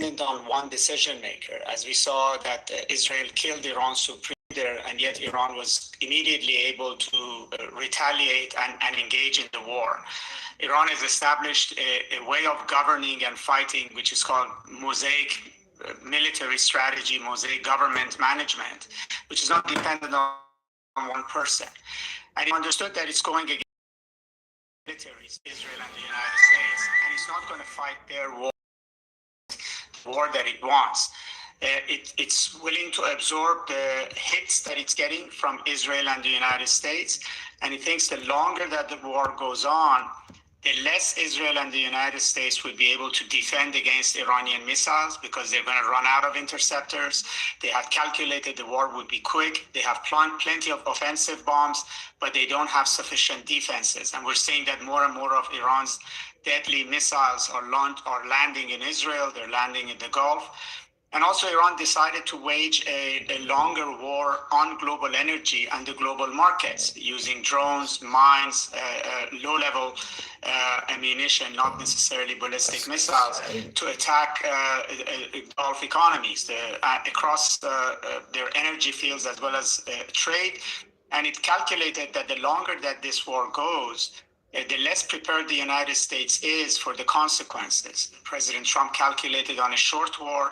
on one decision maker, as we saw that Israel killed Iran's supreme leader, and yet Iran was immediately able to retaliate and engage in the war. Iran has established a way of governing and fighting, which is called mosaic military strategy, mosaic government management, which is not dependent on one person. And he understood that it's going against militaries, Israel and the United States, and it's not going to fight their war that it wants. It's willing to absorb the hits that it's getting from Israel and the United States, and he thinks the longer that the war goes on, the less Israel and the United States will be able to defend against Iranian missiles, because they're going to run out of interceptors. They have calculated the war would be quick. They have plenty of offensive bombs, but they don't have sufficient defenses. And we're seeing that more and more of Iran's deadly missiles are landing in Israel. They're landing in the Gulf. And also Iran decided to wage a longer war on global energy and the global markets using drones, mines, low-level ammunition, not necessarily ballistic missiles, to attack Gulf economies across their energy fields as well as trade. And it calculated that the longer that this war goes, the less prepared the United States is for the consequences. President Trump calculated on a short war.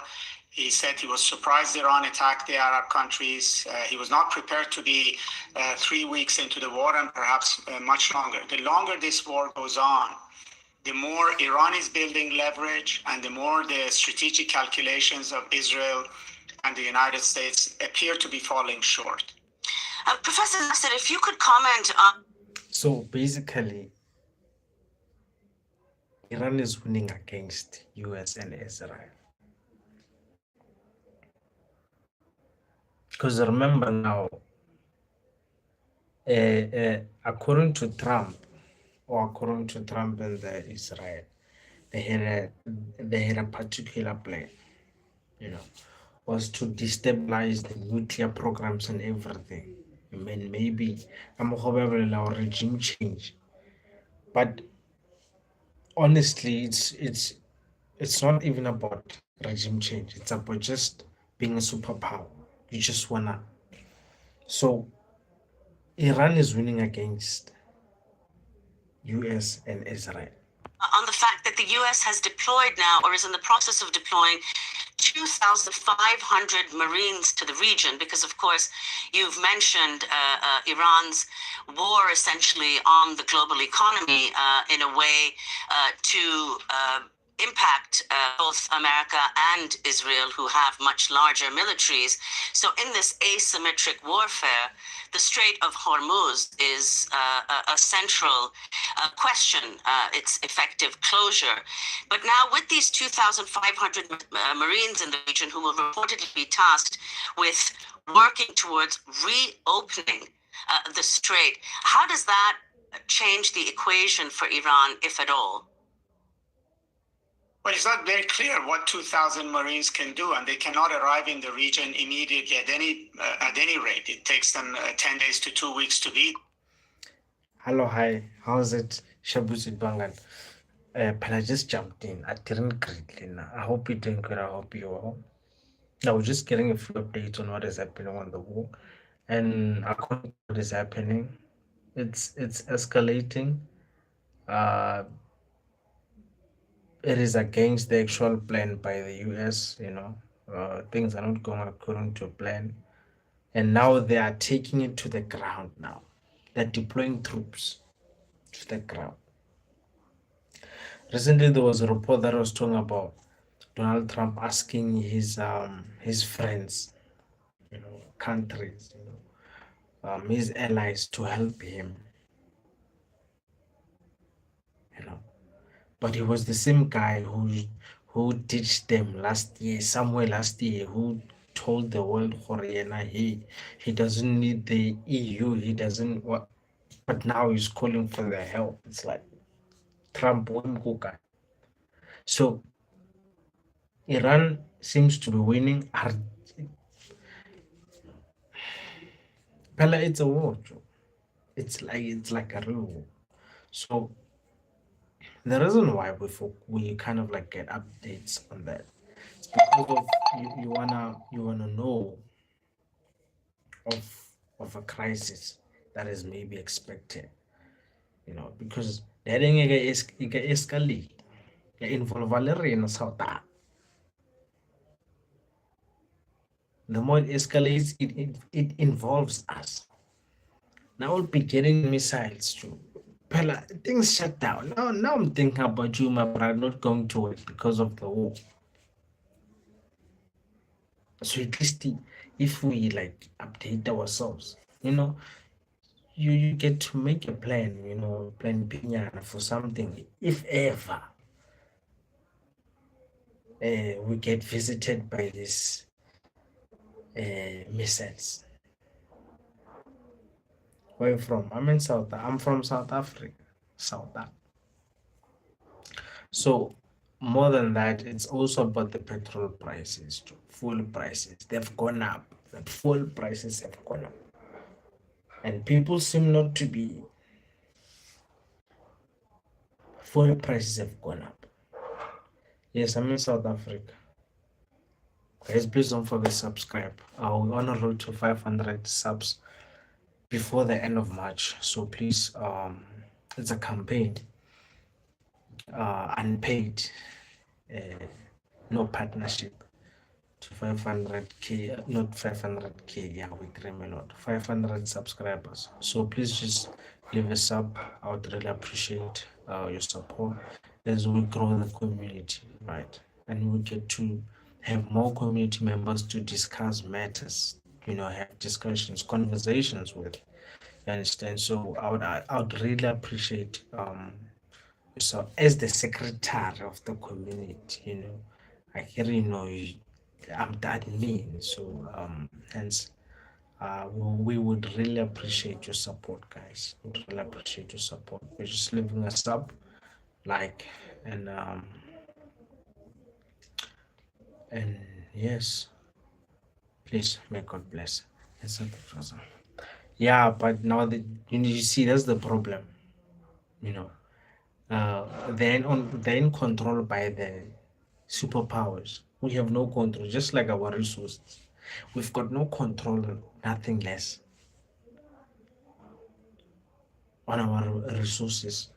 He said he was surprised Iran attacked the Arab countries. He was not prepared to be 3 weeks into the war, and perhaps much longer. The longer this war goes on, the more Iran is building leverage, and the more the strategic calculations of Israel and the United States appear to be falling short. Professor Nasser, if you could comment on... So basically, Iran is winning against US and Israel. Because remember now, according to Trump and the Israel, they had a particular plan, was to destabilize the nuclear programs and everything. I mean, maybe I'm hoping our regime change, but honestly, it's not even about regime change. It's about just being a superpower. You just wanna. So Iran is winning against US and Israel. On the fact that the US has deployed now, or is in the process of deploying, 2,500 Marines to the region, because of course you've mentioned Iran's war essentially on the global economy in a way to impact both America and Israel, who have much larger militaries. So in this asymmetric warfare, the Strait of Hormuz is a central question, its effective closure. But now with these 2,500 Marines in the region who will reportedly be tasked with working towards reopening the strait, how does that change the equation for Iran, if at all? Well, it's not very clear what 2,000 Marines can do, and they cannot arrive in the region immediately at any rate. It takes them 10 days to 2 weeks to be. Hello, hi, how's it? Shabuzi Bangan. But I just jumped in. I didn't greatly now. I hope you're doing good. I hope you are. I was just getting a few updates on what is happening on the war, and according to what is happening, it's escalating. Uh, it is against the actual plan by the US. Things are not going according to plan, and now they are taking it to the ground. Now they're deploying troops to the ground. Recently, there was a report that was talking about Donald Trump asking his friends, countries, his allies to help him, But he was the same guy who ditched them somewhere last year, who told the world he doesn't need the EU, he doesn't what, but now he's calling for the help. It's like Trump won't go. So Iran seems to be winning. Pella, it's a war. It's like a real war. So the reason why we kind of like get updates on that, because of you wanna know of a crisis that is maybe expected, because that thing it can escalate. It involve in South. The more it escalates, it involves us. Now we'll be getting missiles too. Pella, things shut down. Now I'm thinking about you, my brother, not going to work because of the war. So at least if we like update ourselves, you get to make a plan, plan piñana for something. If ever we get visited by these missiles. Where are you from? I'm from South Africa. South Africa. So more than that, it's also about the petrol prices, too. Fuel prices. They've gone up. The fuel prices have gone up. And people seem not to be. Fuel prices have gone up. Yes, I'm in South Africa. Guys, please don't forget to subscribe. We're on a road to 500 subs before the end of March. So please, it's a campaign, unpaid, no partnership. To 500k, not 500k, yeah, we dream a lot. 500 subscribers. So please just leave a sub. I would really appreciate your support as we grow the community, right? And we get to have more community members to discuss matters, have discussions, conversations with. You understand? So I would really appreciate so as the secretary of the community, I hear I'm that mean. So hence we would really appreciate your support, guys. Would really appreciate your support. We're just leaving us up, like, and yes, please may God bless. Yes, sir, Professor. Yeah, but now that you see, that's the problem. You know, then controlled by the superpowers. We have no control, just like our resources. We've got no control, nothing less on our resources.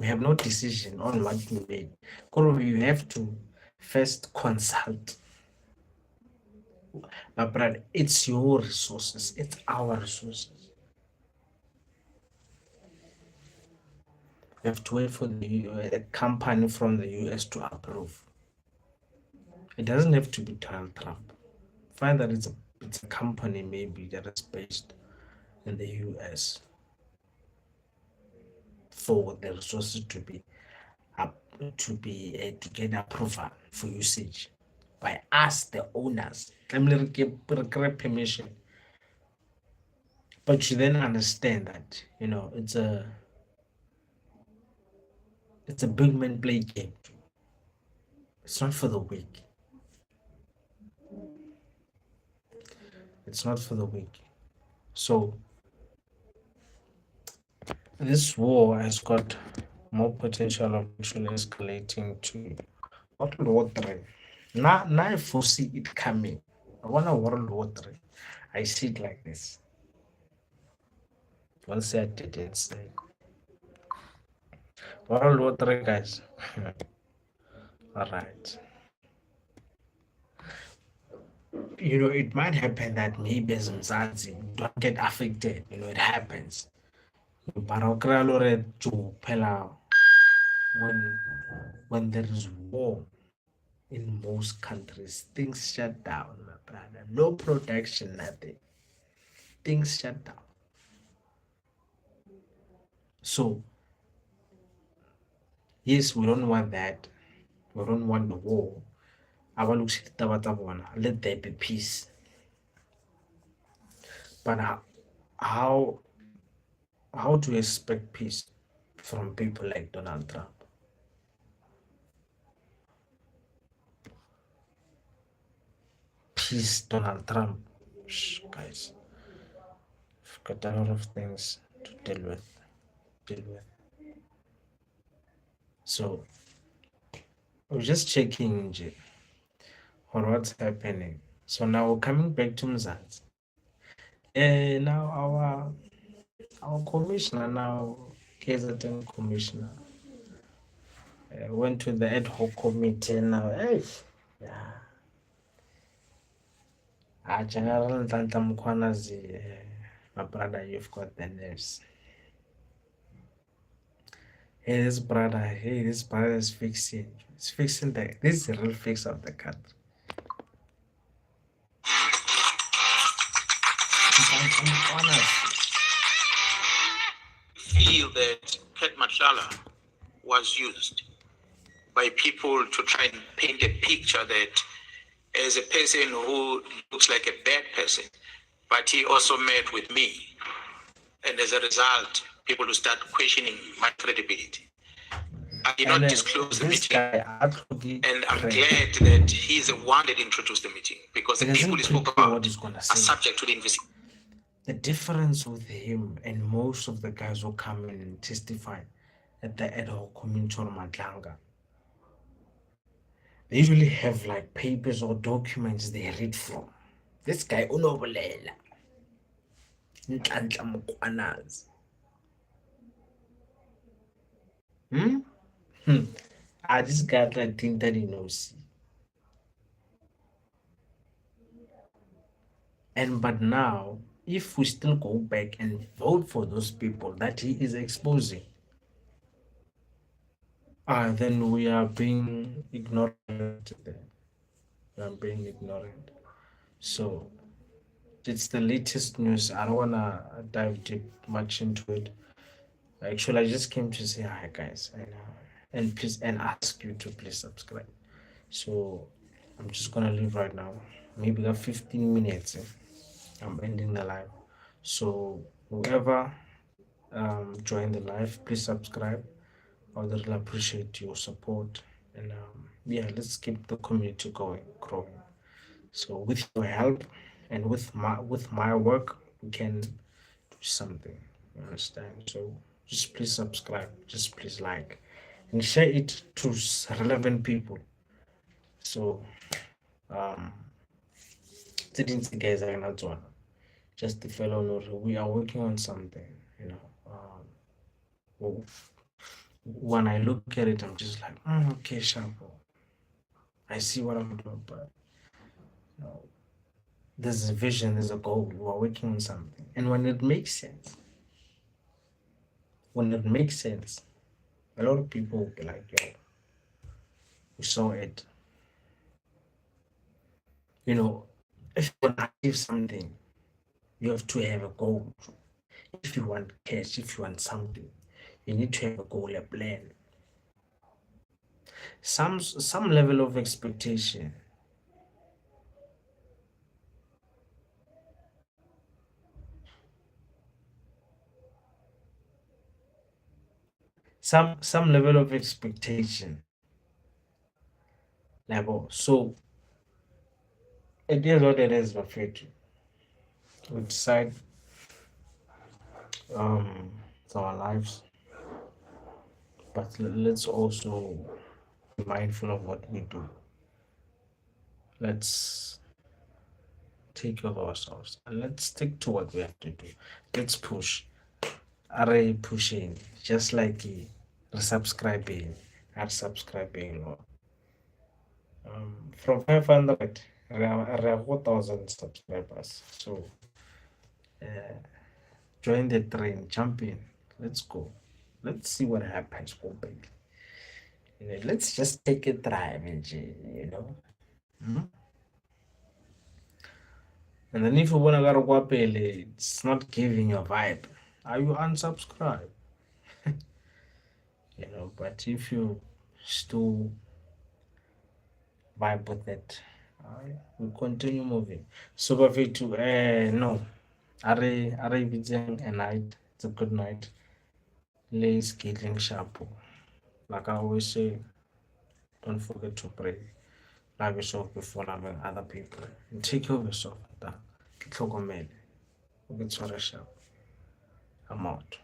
We have no decision on what we make. Because you have to first consult. But brother, it's your resources, it's our resources. We have to wait for a company from the US to approve. It doesn't have to be Donald Trump. Find that it's a company maybe that is based in the US for the resources to be up to get approval for usage by us, the owners. Get permission. But you then understand that it's a big man play game. It's not for the weak. It's not for the weak. So this war has got more potential of actually escalating to World War III. Now I foresee it coming. I want a World War III. I see it like this. Once I didn't say World War III, guys. All right. It might happen that maybe as Mzansi don't get affected. It happens. But when there is war in most countries, things shut down, my brother. No production, nothing. Things shut down. So yes, we don't want that. We don't want the war. Let there be peace. But how do you expect peace from people like Donald Trump? Peace, Donald Trump. Guys, we've got a lot of things to deal with. So we're just checking. or what's happening. So now coming back to Mzansi. Now our commissioner now, KZN commissioner, went to the ad hoc committee now. Hey, yeah. General Mkhwanazi, my brother, you've got the nerves. Hey, this brother is fixing. It's fixing this is the real fix of the country. Feel that Pet Machala was used by people to try and paint a picture that as a person who looks like a bad person, but he also met with me. And as a result, people will start questioning my credibility. I did not disclose the meeting, and I'm glad that he's the one that introduced the meeting, because the people he spoke about are subject to the investigation. The difference with him and most of the guys who come in and testify at the ad hoc community or Madlanga, they usually have like papers or documents they read from. This guy unobolela. Nhlanhla Mkhwanazi. This guy I think that he knows. But now, if we still go back and vote for those people that he is exposing, then we are being ignorant. We are being ignorant. So it's the latest news. I don't wanna dive deep much into it. Actually, I just came to say hi, guys, and please and ask you to please subscribe. So I'm just gonna leave right now. Maybe got 15 minutes. I'm ending the live. So whoever join the live, please subscribe. I would really appreciate your support. And yeah, let's keep the community growing. So with your help and with my work, we can do something. You understand? So just please subscribe. Just please like and share it to relevant people. So these guys are not one. Just the fellow know we are working on something. You know. When I look at it, I'm just like, okay, Shampoo. I see what I'm doing, but you know, there's a vision, there's a goal. We're working on something, and when it makes sense, a lot of people will be like, "Yo, we saw it." You know, if you want to achieve something, you have to have a goal. If you want cash, if you want something, you need to have a goal, a plan, some level of expectation. Some level of expectation level. So it is what it is, Bafetu. We decide it's our lives, but let's also be mindful of what we do. Let's take care of ourselves and let's stick to what we have to do. Let's push. Are pushing just like resubscribing, are subscribing. From 500, we are 4,000 subscribers. So join the train, jump in. Let's go. Let's see what happens. Go baby. Let's just take a drive, you know. And then if you wanna go to Pele, it's not giving you a vibe. Are you unsubscribe? You know, but if you still vibe with it, we continue moving. So Bafetu, no. Are bitseng a night. It's a good night. Lay skating sharp. Like I always say, don't forget to pray. Love yourself before loving other people. And take care of yourself. Ke tlhokomele. O ke tshware sharp. I'm out.